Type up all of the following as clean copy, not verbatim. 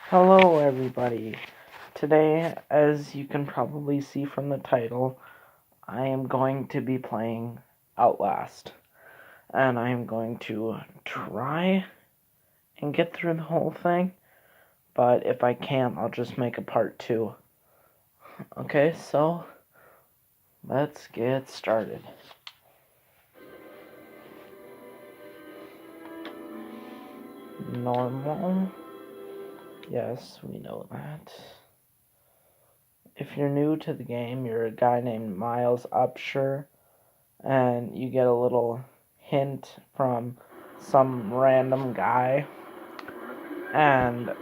Hello, everybody. Today, as you can probably see from the title, I am going to be playing Outlast. And I am going to try and get through the whole thing. But if I can't, I'll just make a part 2. Okay, so let's get started. Normal. Yes, we know that. If you're new to the game, you're a guy named Miles Upshur, and you get a little hint from some random guy, and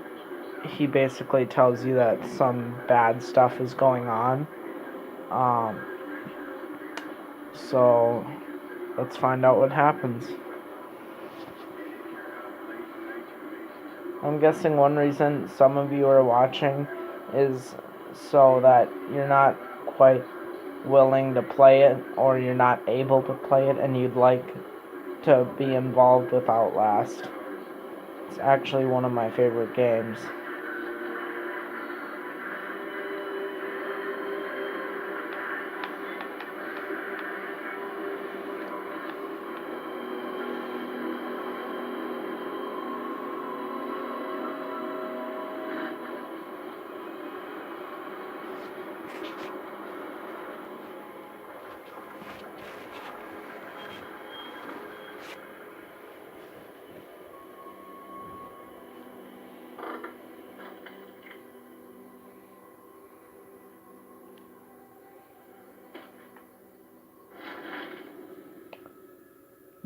he basically tells you that some bad stuff is going on. So let's find out what happens. I'm guessing one reason some of you are watching is so that you're not quite willing to play it, or you're not able to play it, and you'd like to be involved with Outlast. It's actually one of my favorite games.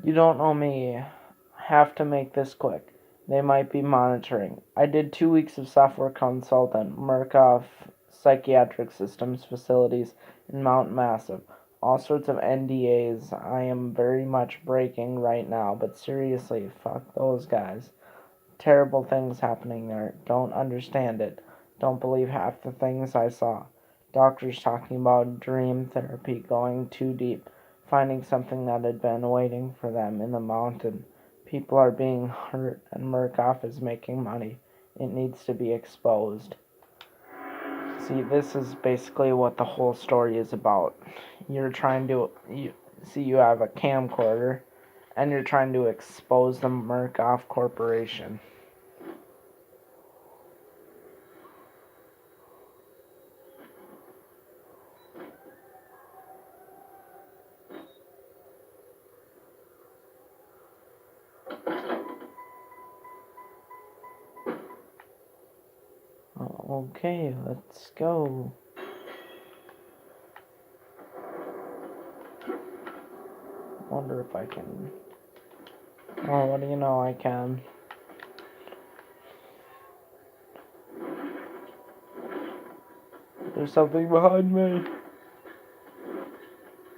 You don't know me. Have to make this quick. They might be monitoring. I did 2 weeks of software consultant, Murkoff Psychiatric Systems facilities in Mount Massive. All sorts of NDAs I am very much breaking right now, but seriously, fuck those guys. Terrible things happening there. Don't understand it. Don't believe half the things I saw. Doctors talking about dream therapy going too deep, finding something that had been waiting for them in the mountain. People are being hurt, and Murkoff is making money. It needs to be exposed. See, this is basically what the whole story is about. You have a camcorder, and you're trying to expose the Murkoff Corporation. Okay, let's go. Wonder if I can. Oh, what do you know? I can. There's something behind me.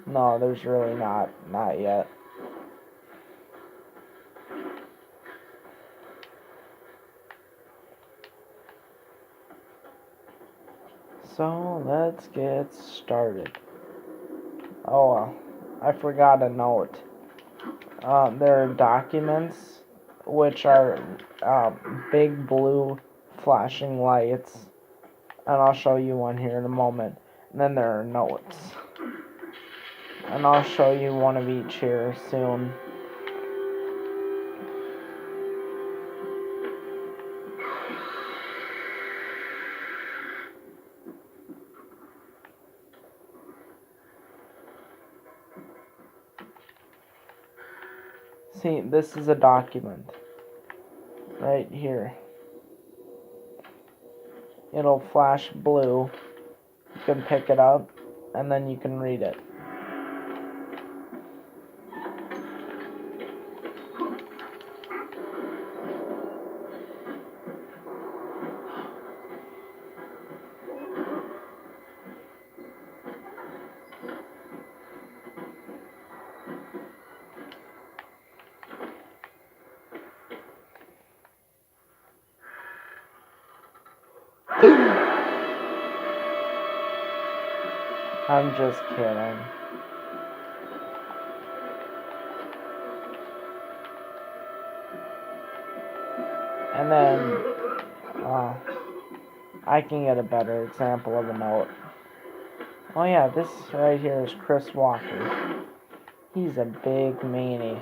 No, there's really not. Not yet. So, let's get started. Oh, well. I forgot a note. There are documents, which are big blue flashing lights. And I'll show you one here in a moment. And then there are notes. And I'll show you one of each here soon. See, this is a document. Right here. It'll flash blue. You can pick it up, and then you can read it. I'm just kidding. And then, I can get a better example of a note. Oh yeah, this right here is Chris Walker. He's a big meanie.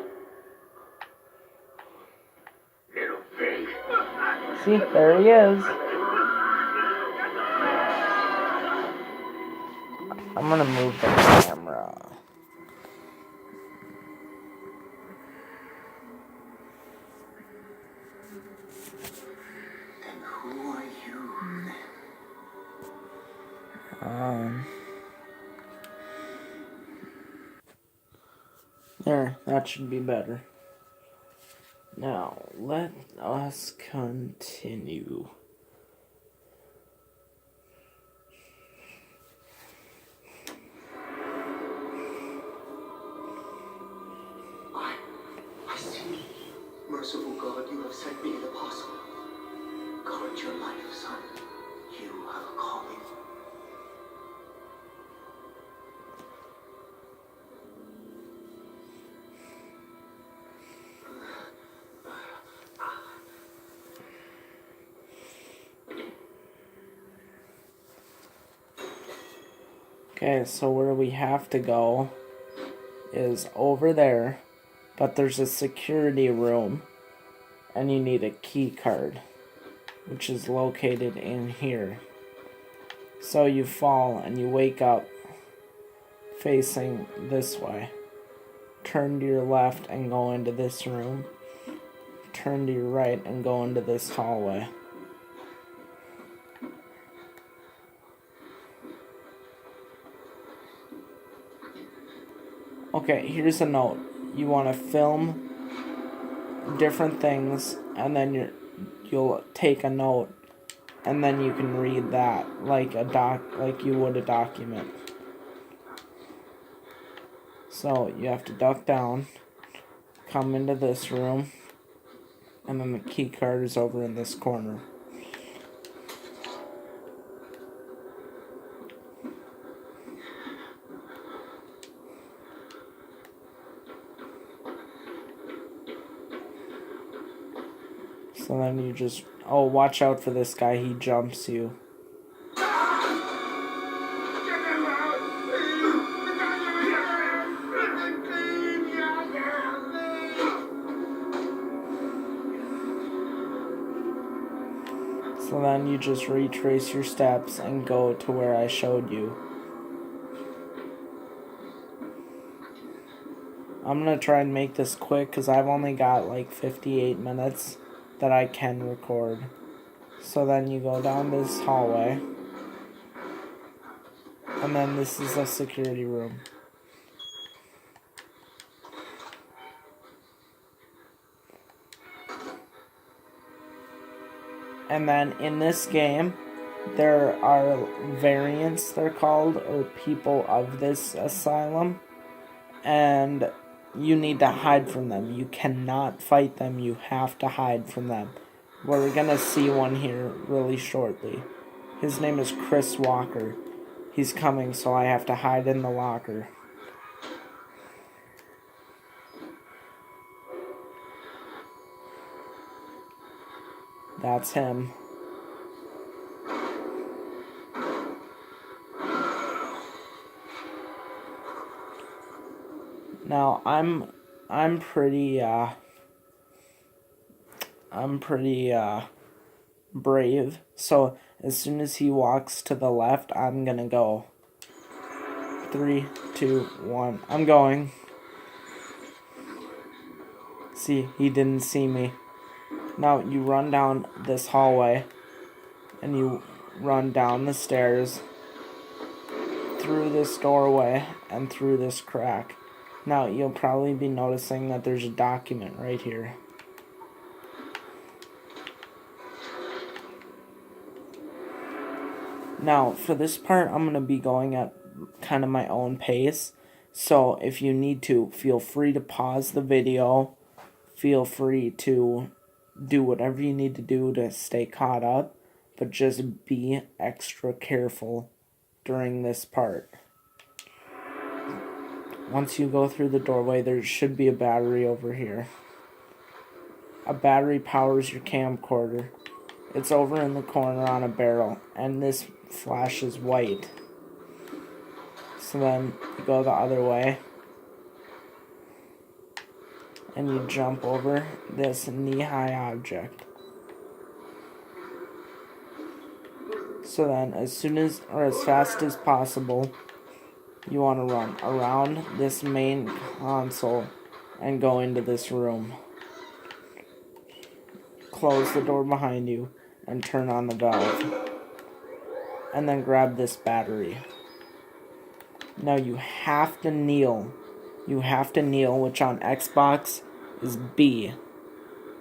See, there he is. I'm gonna move the camera. And who are you? There, that should be better. Now, let us continue. I see. Merciful God, you have sent me an apostle. Guard your life, son. You have a calling. Okay, so where we have to go is over there, but there's a security room, and you need a key card, which is located in here. So you fall and you wake up facing this way. Turn to your left and go into this room. Turn to your right and go into this hallway. Okay, here's a note. You want to film different things, and then you'll take a note, and then you can read that like you would a document. So you have to duck down, come into this room, and then the key card is over in this corner. So then you just, oh, watch out for this guy, he jumps you. So then you just retrace your steps and go to where I showed you. I'm going to try and make this quick because I've only got like 58 minutes that I can record. So then you go down this hallway. And then this is a security room. And then in this game, there are variants, they're called, or people of this asylum. And you need to hide from them. You cannot fight them. You have to hide from them. We're going to see one here really shortly. His name is Chris Walker. He's coming, so I have to hide in the locker. That's him. Now, I'm pretty brave. So, as soon as he walks to the left, I'm gonna go. 3, 2, 1. I'm going. See, he didn't see me. Now, you run down this hallway, and you run down the stairs, through this doorway, and through this crack. Now, you'll probably be noticing that there's a document right here. Now, for this part, I'm going to be going at kind of my own pace. So, if you need to, feel free to pause the video. Feel free to do whatever you need to do to stay caught up. But just be extra careful during this part. Once you go through the doorway, there should be a battery over here. A battery powers your camcorder. It's over in the corner on a barrel, and this flashes white. So then you go the other way, and you jump over this knee-high object. So then, as soon as, or as fast as possible, you want to run around this main console and go into this room. Close the door behind you and turn on the valve. And then grab this battery. Now you have to kneel. You have to kneel, which on Xbox is B.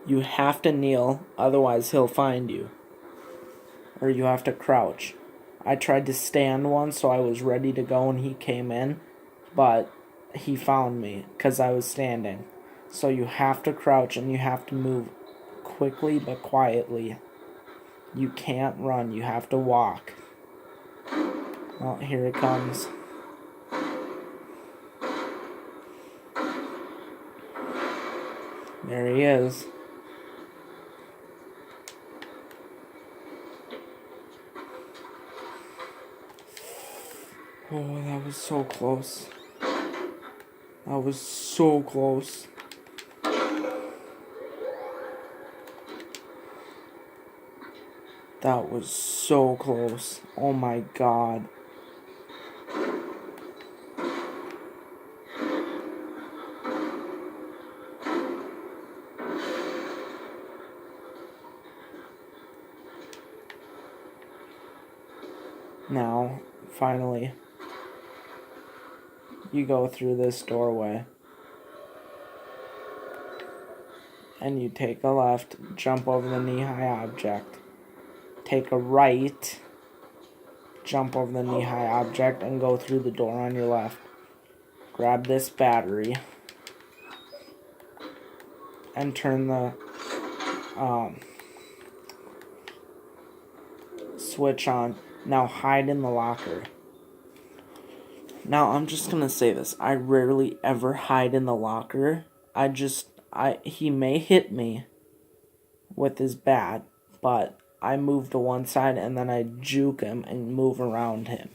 You have to kneel, otherwise he'll find you. Or you have to crouch. I tried to stand once, so I was ready to go when he came in, but he found me because I was standing. So you have to crouch and you have to move quickly but quietly. You can't run, you have to walk. Well, here it comes. There he is. Oh, that was so close. That was so close. That was so close. Oh my god. Now, finally, you go through this doorway. And you take a left, jump over the knee-high object. Take a right, jump over the knee-high object, and go through the door on your left. Grab this battery. And turn the switch on. Now hide in the locker. Now I'm just gonna say this. I rarely ever hide in the locker. He may hit me with his bat, but I move to one side and then I juke him and move around him.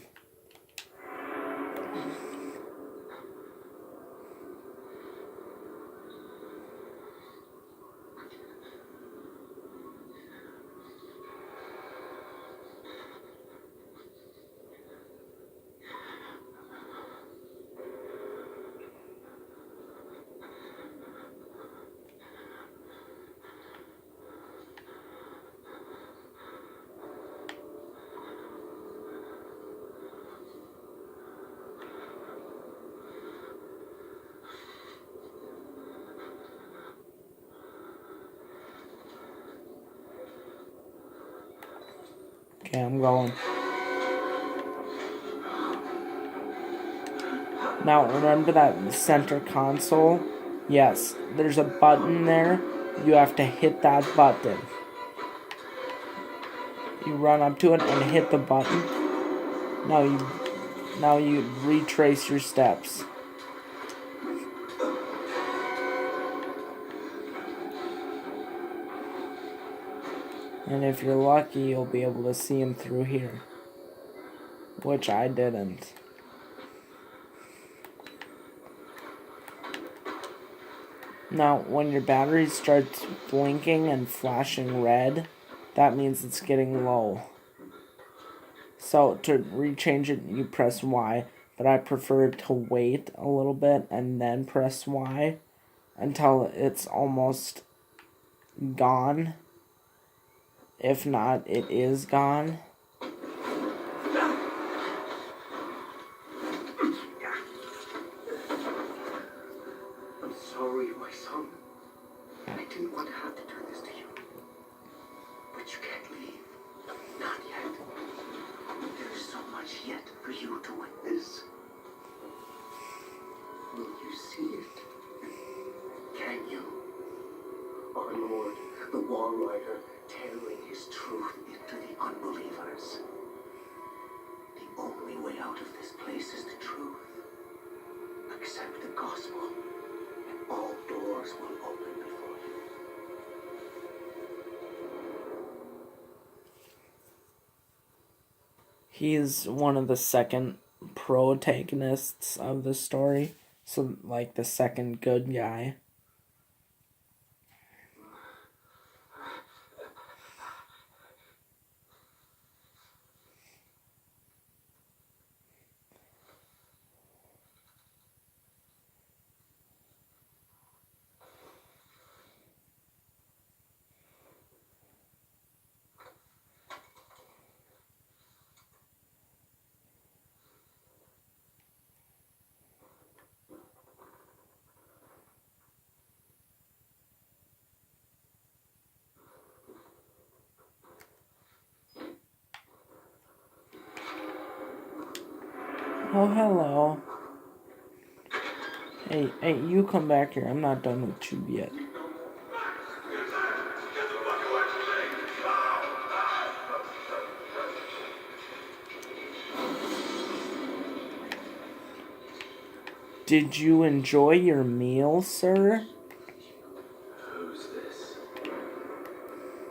Okay, I'm going. Now, remember that center console? Yes, there's a button there. You have to hit that button. You run up to it and hit the button. Now you retrace your steps. And if you're lucky, you'll be able to see him through here. Which I didn't. Now, when your battery starts blinking and flashing red, that means it's getting low. So, to rechange it, you press Y, but I prefer to wait a little bit and then press Y until it's almost gone. If not, it is gone. I'm sorry, my son. I didn't want to have to turn this to you. But you can't leave. Not yet. There's so much yet for you to witness. Will you see it? Can you? Our Lord, the War Rider, tailoring his truth into the unbelievers. The only way out of this place is the truth. Accept the gospel, and all doors will open before you. He's one of the second protagonists of the story. So, like, the second good guy. Oh, hello. Hey, you come back here. I'm not done with you yet. Did you enjoy your meal, sir? Who's this?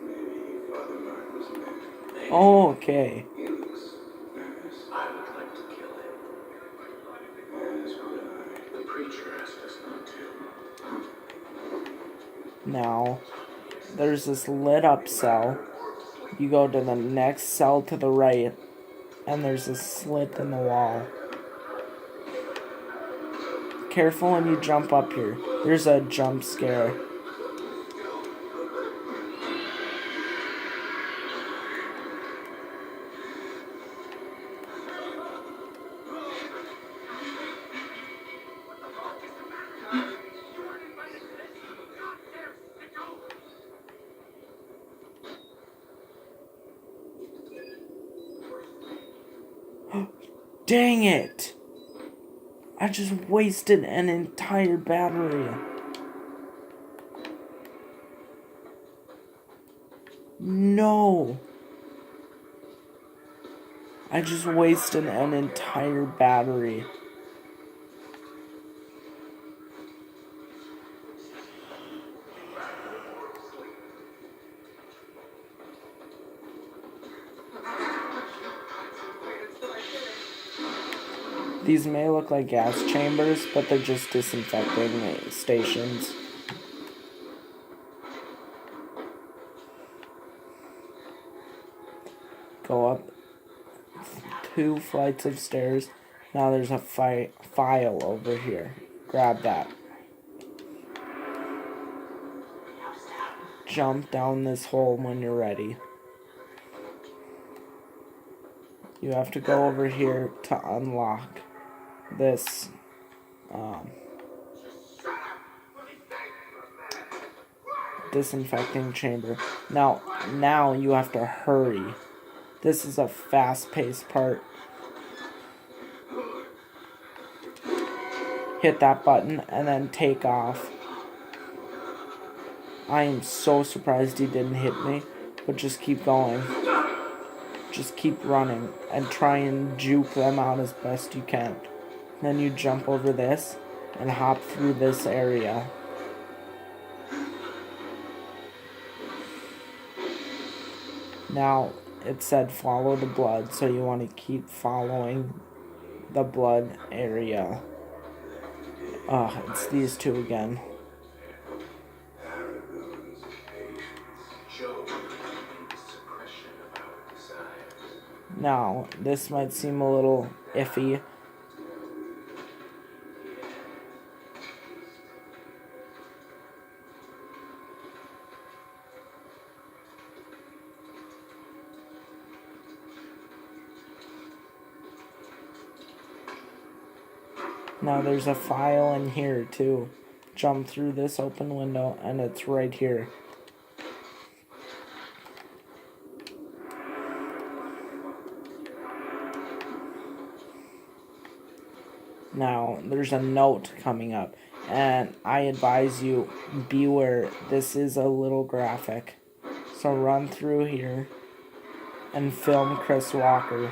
Maybe Father Martin was meant. Oh, okay. He looks nervous. I would like to kill him. As would I. The preacher asked us not to. Now, there's this lit up cell. You go to the next cell to the right, and there's a slit in the wall. Careful when you jump up here. There's a jump scare. Dang it! I just wasted an entire battery. No! I just wasted an entire battery. These may look like gas chambers, but they're just disinfecting stations. Go up 2 flights of stairs. Now there's a file over here. Grab that. Jump down this hole when you're ready. You have to go over here to unlock this disinfecting chamber. Now you have to hurry. This is a fast-paced part. Hit that button and then take off. I am so surprised he didn't hit me, but just keep going. Just keep running and try and juke them out as best you can. Then you jump over this and hop through this area. Now, it said follow the blood, so you want to keep following the blood area. It's these two again. Now, this might seem a little iffy. Now there's a file in here too. Jump through this open window and it's right here. Now there's a note coming up and I advise you beware, this is a little graphic. So run through here and film Chris Walker.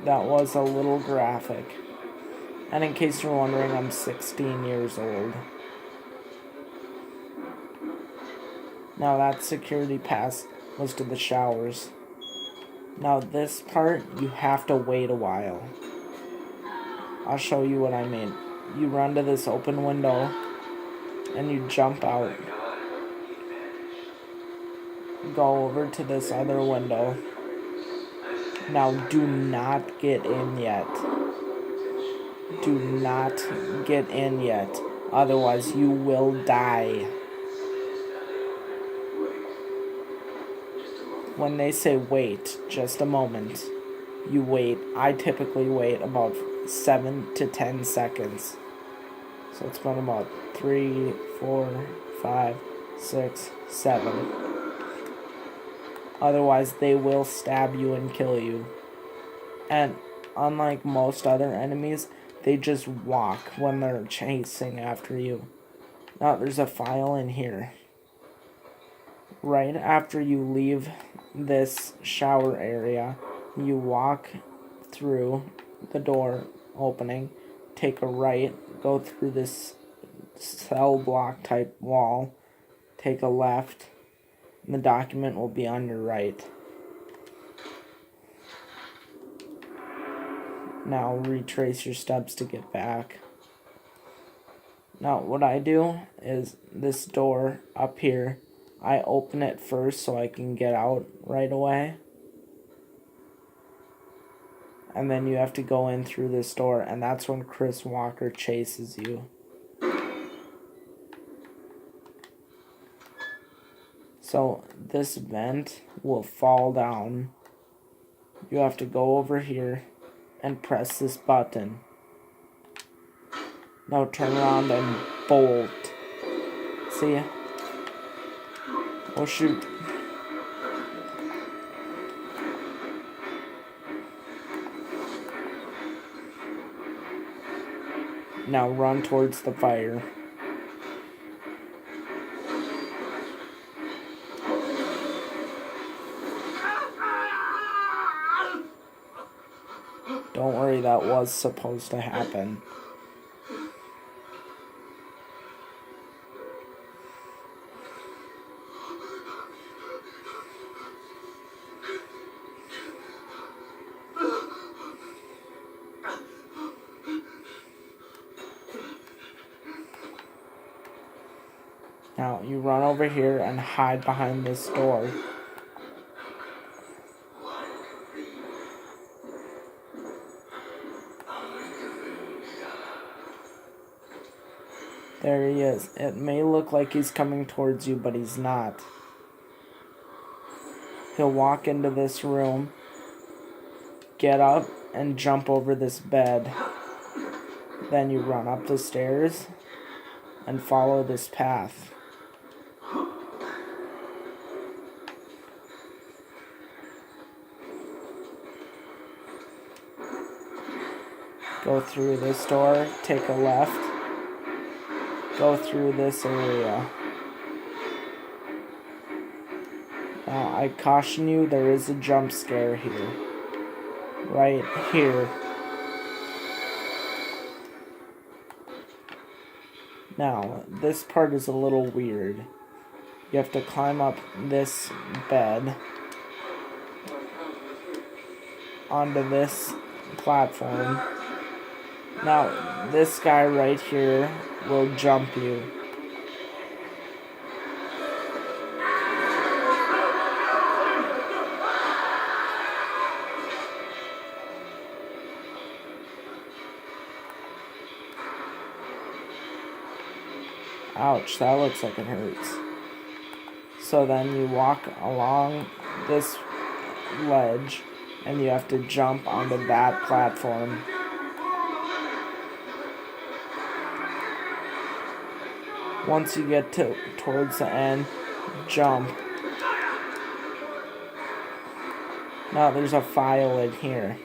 That was a little graphic. And in case you're wondering, I'm 16 years old. Now that security pass was to the showers. Now this part, you have to wait a while. I'll show you what I mean. You run to this open window, and you jump out. Go over to this other window. Now do not get in yet. Do not get in yet. Otherwise you will die. When they say wait, just a moment, you wait. I typically wait about 7 to 10 seconds. So it's been about 3, 4, 5, 6, 7. Otherwise, they will stab you and kill you. And unlike most other enemies, they just walk when they're chasing after you. Now, there's a file in here. Right after you leave this shower area, you walk through the door opening, take a right, go through this cell block type wall, take a left, and the document will be on your right. Now retrace your steps to get back. Now what I do is this door up here, I open it first so I can get out right away. And then you have to go in through this door, and that's when Chris Walker chases you. So this vent will fall down. You have to go over here and press this button. Now turn around and bolt. See ya? Oh shoot. Now run towards the fire. Don't worry, that was supposed to happen. Now you run over here and hide behind this door. There he is. It may look like he's coming towards you, but he's not. He'll walk into this room, get up, and jump over this bed. Then you run up the stairs and follow this path. Go through this door, take a left, go through this area. Now, I caution you, there is a jump scare here. Right here. Now, this part is a little weird. You have to climb up this bed onto this platform. Now, this guy right here will jump you. Ouch, that looks like it hurts. So then you walk along this ledge, and you have to jump onto that platform. Once you get towards the end, jump. Now there's a file in here.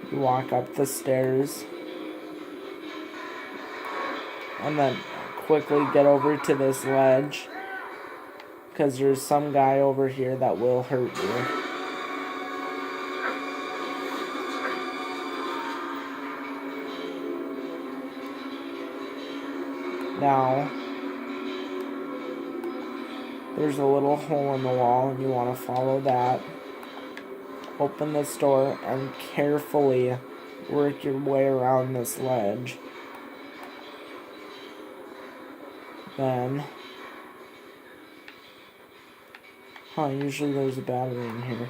You walk up the stairs, and then quickly get over to this ledge, because there's some guy over here that will hurt you. Now, there's a little hole in the wall, and you want to follow that. Open this door and carefully work your way around this ledge. Then, usually there's a battery in here.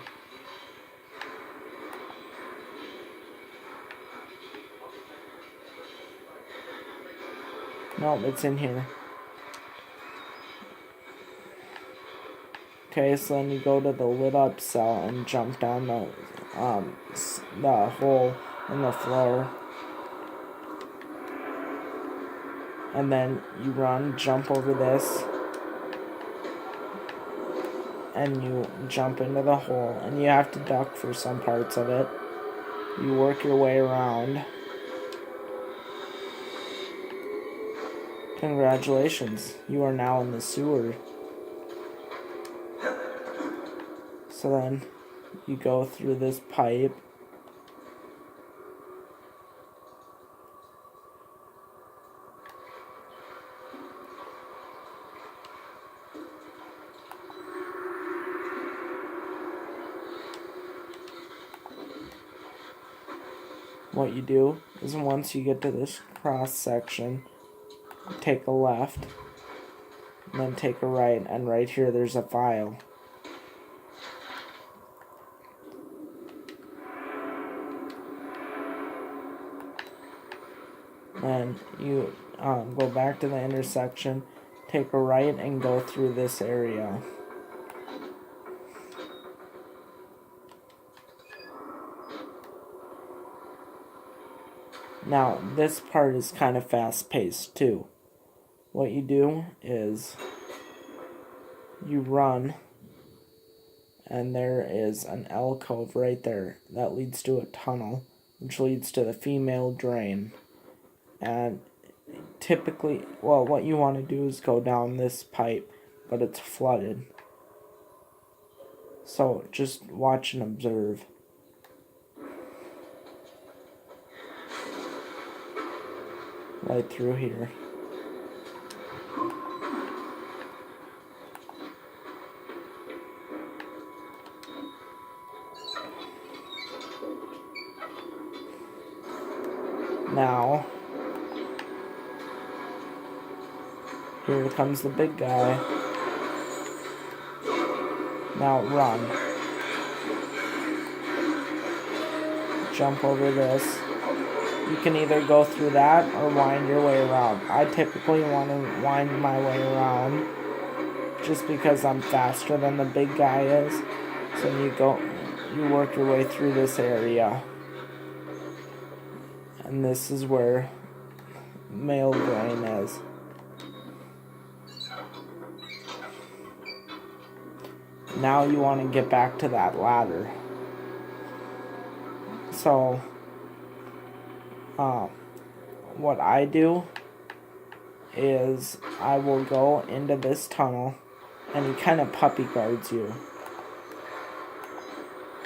No, it's in here. Okay, so then you go to the lit up cell and jump down the hole in the floor. And then you run, jump over this, and you jump into the hole, and you have to duck for some parts of it. You work your way around. Congratulations, you are now in the sewer. So then you go through this pipe. What you do is once you get to this cross section, take a left, and then take a right, and right here there's a file. Then you go back to the intersection, take a right, and go through this area. Now, this part is kind of fast-paced, too. What you do is you run, and there is an alcove right there that leads to a tunnel, which leads to the female drain. And typically, well, what you want to do is go down this pipe, but it's flooded. So just watch and observe. Right through here. Now, here comes the big guy. Now run. Jump over this. You can either go through that or wind your way around. I typically want to wind my way around just because I'm faster than the big guy is. So you work your way through this area. And this is where male drain is. Now you want to get back to that ladder. So, what I do is I will go into this tunnel, and he kind of puppy guards you.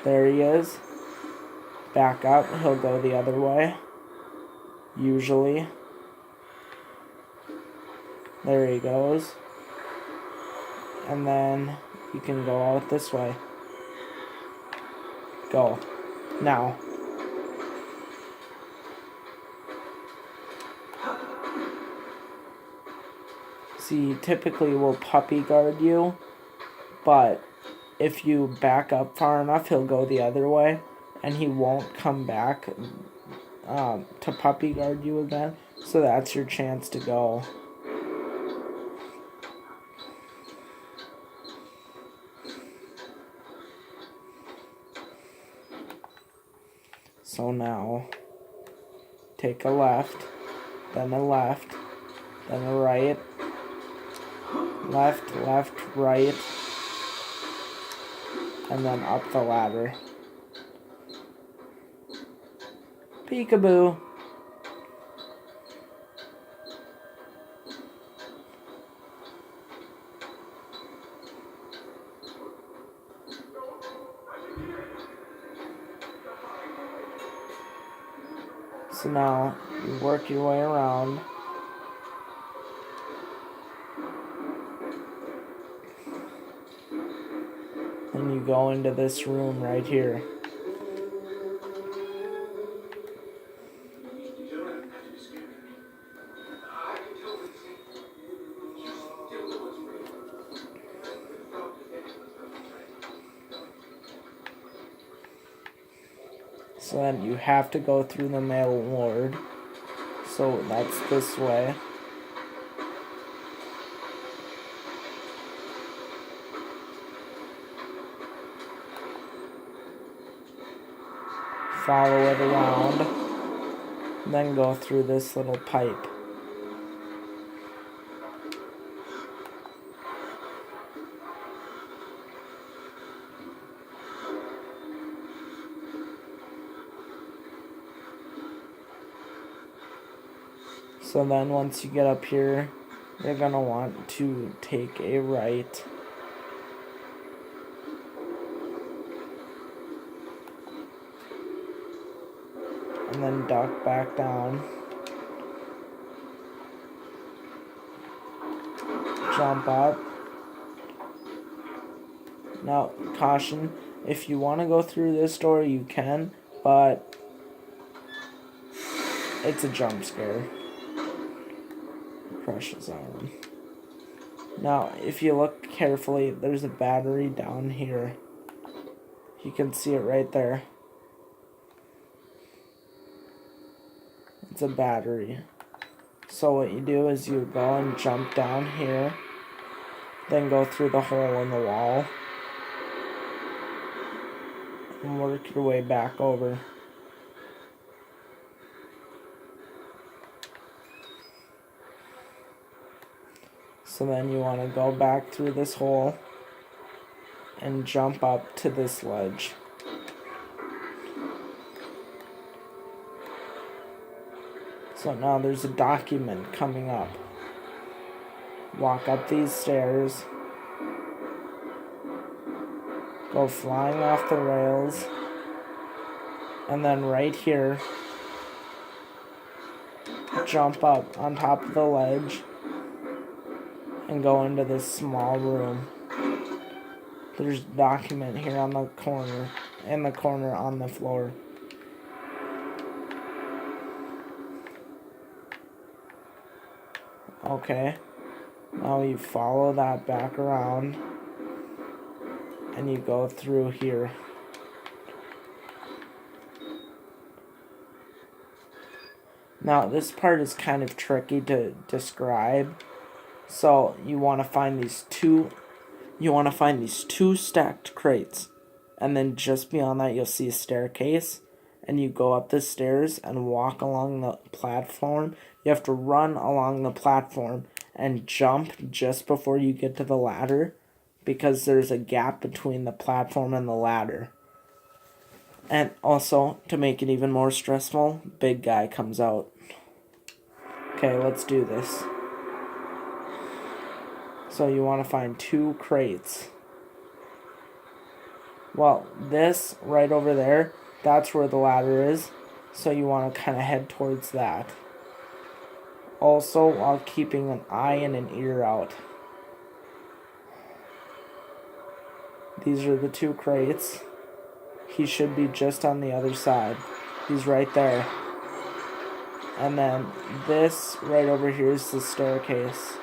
There he is. Back up, he'll go the other way. Usually. There he goes. And then you can go out this way. Go. Now. See, typically will puppy guard you, but if you back up far enough, he'll go the other way, and he won't come back to puppy guard you again, so that's your chance to go. So now, take a left, then a left, then a right, left, left, right, and then up the ladder. Peekaboo. So now you work your way around. And you go into this room right here. You don't have to be scared of me. I can tell what he's saying. You still know what's real. So then you have to go through the mail ward. So that's this way. Follow it around. Then go through this little pipe. So then once you get up here, you're going to want to take a right. And then duck back down. Jump up. Now, caution, if you want to go through this door, you can, but it's a jump scare. Crushes arm. Now, if you look carefully, there's a battery down here. You can see it right there. It's a battery. So what you do is you go and jump down here, then go through the hole in the wall, and work your way back over. So then you want to go back through this hole and jump up to this ledge. So now there's a document coming up. Walk up these stairs. Go flying off the rails. And then right here, jump up on top of the ledge and go into this small room. There's a document here on the corner, in the corner on the floor. Okay, now you follow that back around and you go through here. Now this part is kind of tricky to describe. So you want to find these two stacked crates, and then just beyond that you'll see a staircase, and you go up the stairs and walk along the platform. You have to run along the platform and jump just before you get to the ladder, because there's a gap between the platform and the ladder. And also, to make it even more stressful, big guy comes out. Okay, let's do this. So you want to find 2 crates. Well, this right over there, that's where the ladder is. So you want to kind of head towards that. Also, while keeping an eye and an ear out. These are the 2 crates. He should be just on the other side. He's right there. And then this right over here is the staircase.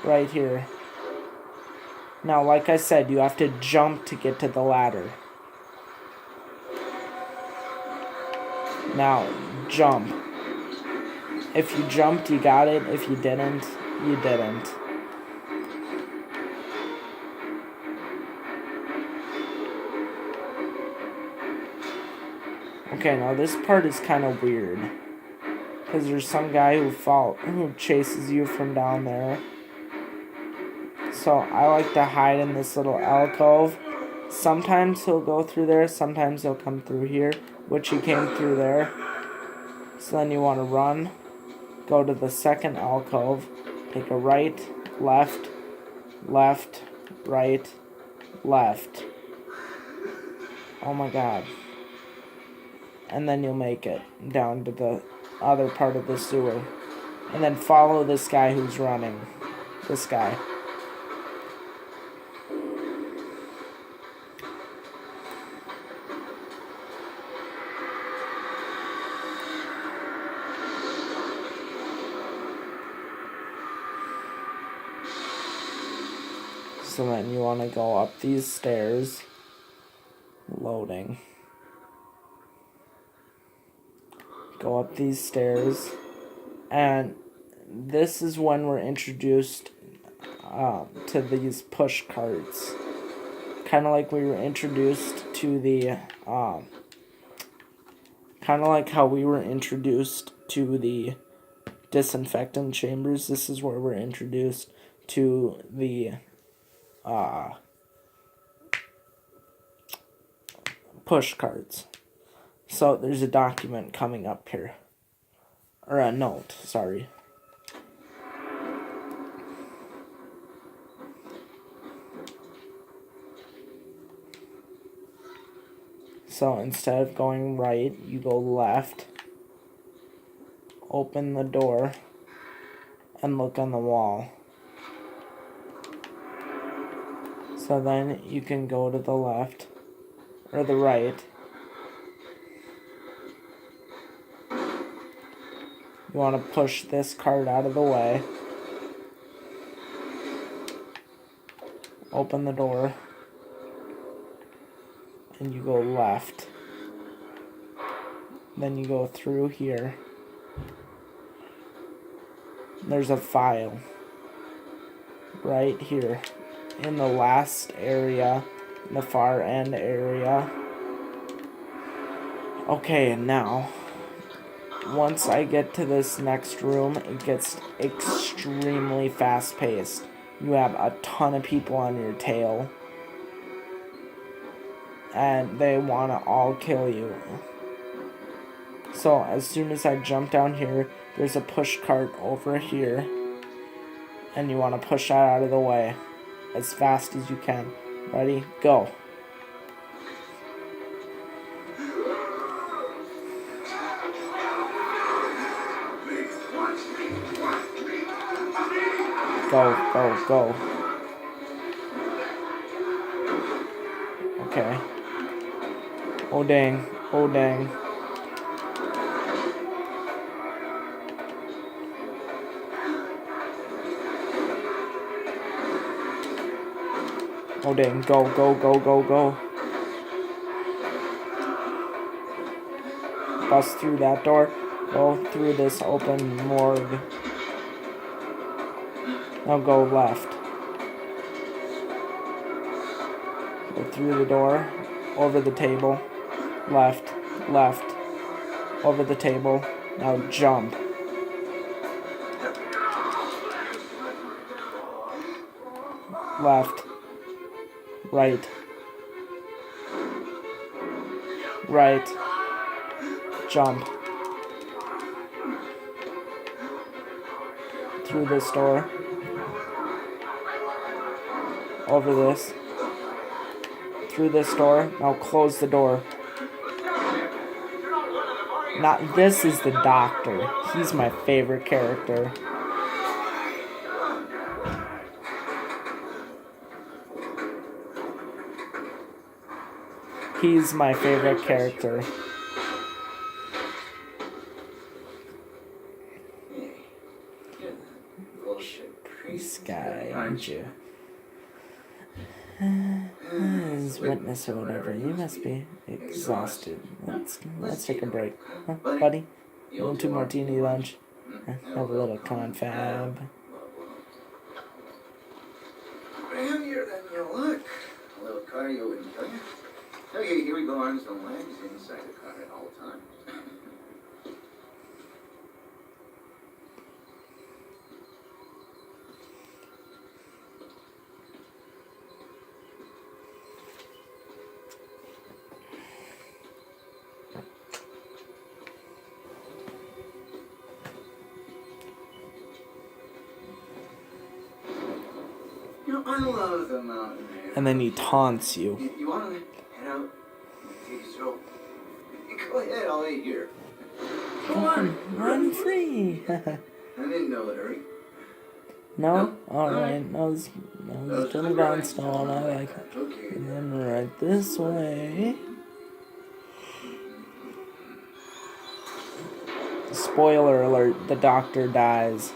Right here. Now, like I said, you have to jump to get to the ladder. Now, jump. If you jumped, you got it. If you didn't, you didn't. Okay, now this part is kind of weird. Because there's some guy who chases you from down there. So I like to hide in this little alcove. Sometimes he'll go through there, sometimes he'll come through here, which he came through there. So then you want to run, go to the second alcove, take a right, left, left, right, left. Oh my god. and then you'll make it down to the other part of the sewer. And then follow this guy who's running. This guy. So then you want to go up these stairs. Loading. Go up these stairs. And this is when we're introduced to these push carts. Kind of like we were introduced to the... kind of like how we were introduced to the disinfectant chambers. This is where we're introduced to the... push carts. So there's a document coming up here. Or a note, sorry. So instead of going right, you go left. Open the door. And look on the wall. So then you can go to the left. Or the right. You want to push this cart out of the way. Open the door. And you go left. Then you go through here. There's a file. Right here. In the last area. In the far end area. Okay, and now... once I get to this next room, it gets extremely fast-paced. You have a ton of people on your tail. And they want to all kill you. So, as soon as I jump down here, there's a push cart over here. And you want to push that out of the way. As fast as you can. Ready? Go. Go, go, go. Okay. Oh dang, oh dang. Oh dang, go, go, go, go, go. Bust through that door. Go through this open morgue. Now go left. Go through the door. Over the table. Left. Left. Over the table. Now jump. Left. Right. Right. Jump. Through this door. Over this. Through this door. Now close the door. Not this is the doctor. He's my favorite character. He's my favorite character. This guy, aren't you? His witness or whatever. You must be exhausted. Let's take a break. Huh, buddy? You want 2 martini lunch? Have a little confab. Heavier than you look. A little cardio wouldn't kill you. Okay, here we go, arms and legs inside the car at all times. You know, I love the mountain air. And then he taunts you. You want to head out and take a stroll? Go ahead, I'll wait here. Go Come on. run free. I'm in no hurry. No? No? Alright, nose to the grindstone. I like it. Okay. And then right this way. Spoiler alert, the doctor dies.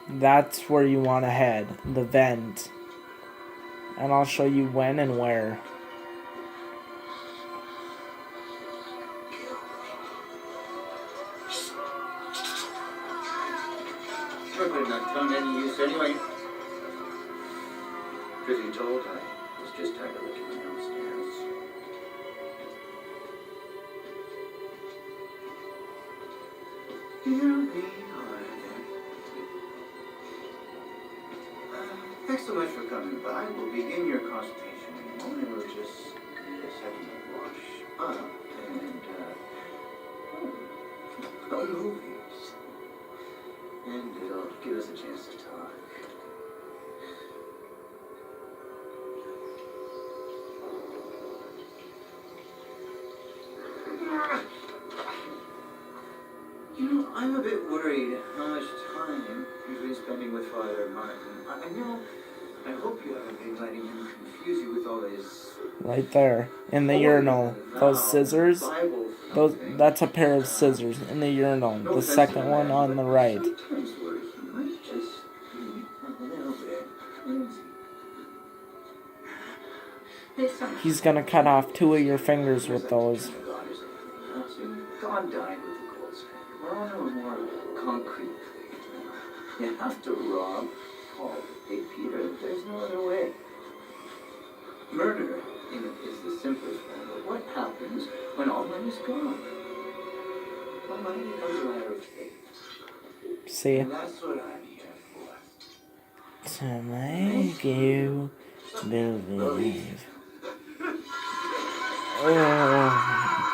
That's where you want to head, the vent. And I'll show you when and where. Probably not done any use anyway. Truth be told, I was just tired of looking downstairs. Here we are then. Thanks so much for coming by. We'll begin your consultation in a moment. We'll just need a second to wash up and, movies. And it'll give us a chance to talk. You know, I'm a bit worried how much time you've been spending with Father Martin. I hope you haven't been letting him confuse you with all his... Right there, in the urinal. Those scissors, that's a pair of scissors in the urinal. The second one on the right. Sometimes worry he might just be a little bit crazy. He's gonna cut off 2 of your fingers with those. God died with the gold standard. We're on a more concrete thing. You have to rob Paul to pay Peter. There's no other way. Murder is the simplest one, but what happens when all money's gone? Well, money becomes a matter of faith. See? And that's what I'm here for. To make you believe. Oh.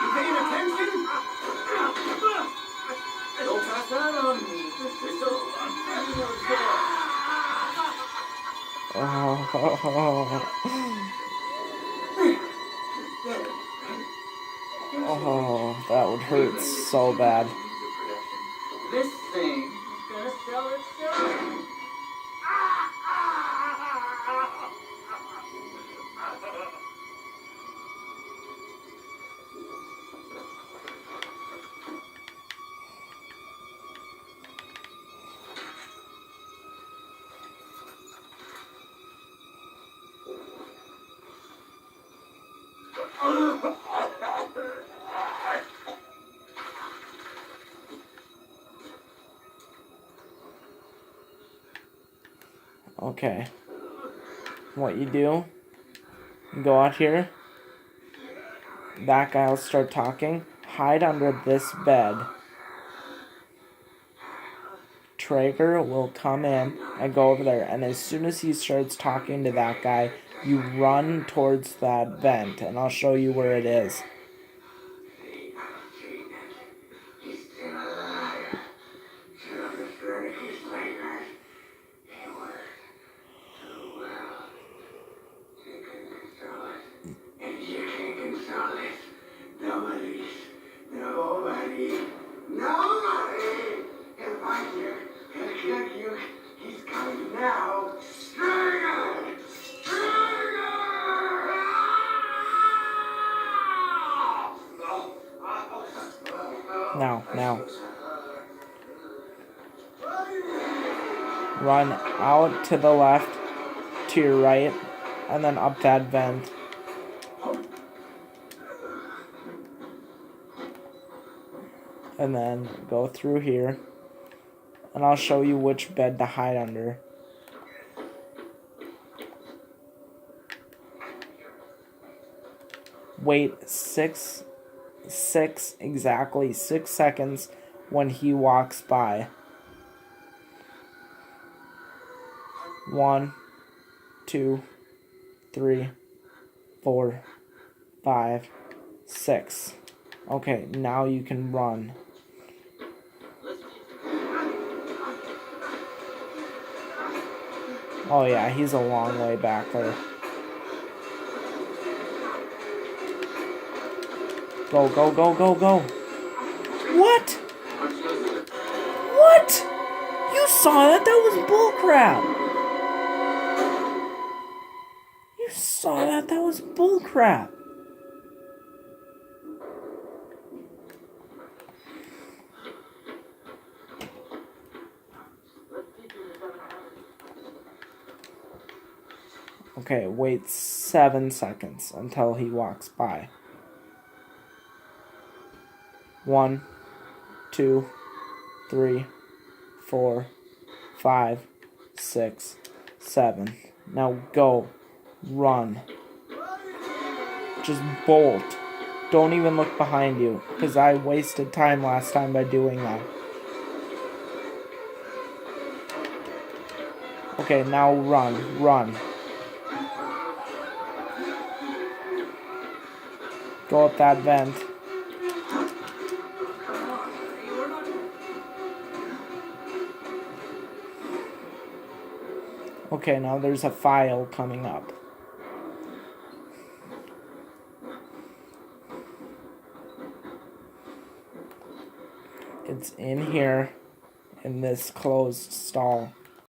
You paying attention? Don't pass that on me. You're so Oh, that would hurt so bad. This thing is gonna sell itself. Okay. What you do, you go out here. That guy will start talking. Hide under this bed. Traeger will come in and go over there. And as soon as he starts talking to that guy, you run towards that vent. And I'll show you where it is. Now. Run out to the left, to your right, and then up that vent. And then go through here. And I'll show you which bed to hide under. Wait exactly 6 seconds when he walks by. 1, 2, 3, 4, 5, 6. Okay, now you can run. Oh yeah, he's a long way back there. Go, go, go, go, go. What? What? You saw that? That was bullcrap. You saw that? That was bullcrap. Okay, wait 7 seconds until he walks by. 1, 2, 3, 4, 5, 6, 7. Now go. Run. Just bolt. Don't even look behind you, because I wasted time last time by doing that. Okay, now run. Run. Go up that vent. Okay, now there's a file coming up. It's in here, in this closed stall.